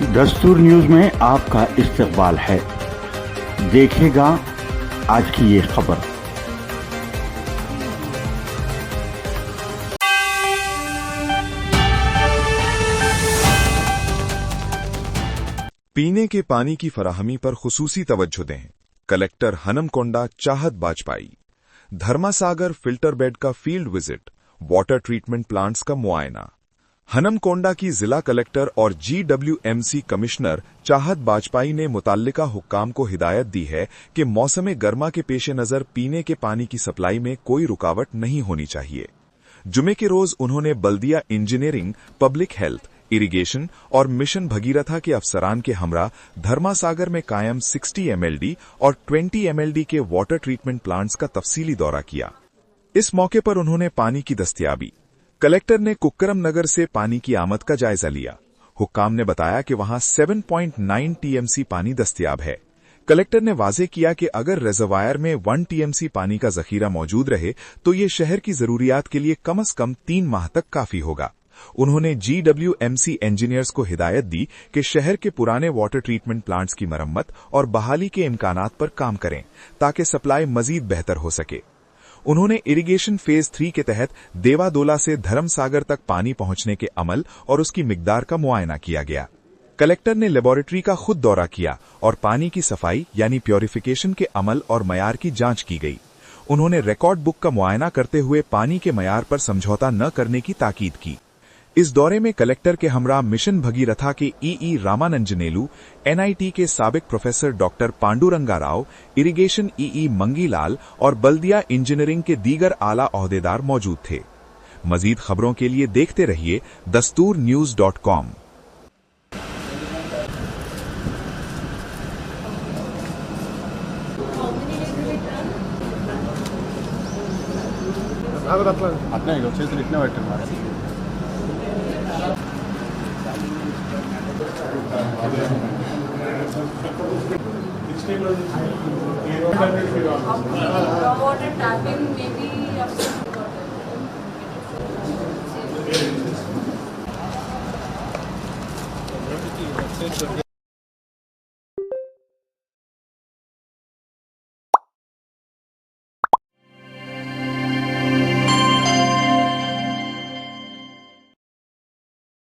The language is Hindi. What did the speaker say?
दस्तूर न्यूज में आपका इस्तकबाल है। देखिएगा आज की ये खबर। पीने के पानी की फराहमी पर खुसूसी तवज्जो दें। कलेक्टर हनमकोंडा चाहत बाजपाई। धर्मासागर फिल्टर बेड का field visit, water treatment plants का मुआयना। हनमकोंडा की जिला कलेक्टर और GWMC कमिश्नर चाहत बाजपाई ने मुतल्लिका हुक्काम को हिदायत दी है कि मौसम गर्मा के पेश नजर पीने के पानी की सप्लाई में कोई रुकावट नहीं होनी चाहिए। जुमे के रोज उन्होंने बल्दिया इंजीनियरिंग, पब्लिक हेल्थ, इरिगेशन और मिशन भगीरथा के अफसरान के हमरा धर्मासागर में कायम 60 MLD और 20 MLD के वाटर ट्रीटमेंट प्लांट्स का तफसीली दौरा किया। इस मौके पर उन्होंने पानी की दस्तयाबी, कलेक्टर ने कुक्करम नगर से पानी की आमद का जायजा लिया। हुक्काम ने बताया कि वहां 7.9 TMC पानी दस्तयाब है। कलेक्टर ने वाजे किया कि अगर रिजर्वायर में 1 TMC पानी का जखीरा मौजूद रहे तो ये शहर की जरूरियात के लिए कम से कम 3 माह तक काफी होगा। उन्होंने GWMC इंजीनियर्स को हिदायत दी कि शहर के पुराने वाटर ट्रीटमेंट प्लांट्स की मरम्मत और बहाली के इम्कानात पर काम करें ताकि सप्लाई मजीद बेहतर हो सके। उन्होंने इरिगेशन फेज 3 के तहत देवादोला से धर्मसागर तक पानी पहुंचने के अमल और उसकी मिकदार का मुआयना किया गया। कलेक्टर ने लेबोरेटरी का खुद दौरा किया और पानी की सफाई यानी प्योरिफिकेशन के अमल और मयार की जांच की गई। उन्होंने रिकॉर्ड बुक का मुआयना करते हुए पानी के मयार पर समझौता न करने की ताकीद की। इस दौरे में कलेक्टर के हमरा मिशन भगीरथा के EE रामानंजनेलू, NIT के साबिक professor doctor Panduranga Rao, irrigation EE Mangilal और बल्दिया इंजीनियरिंग के दीगर आला ओहदेदार मौजूद थे। मजीद खबरों के लिए देखते रहिए दस्तूरन्यूज.com। water tapping maybe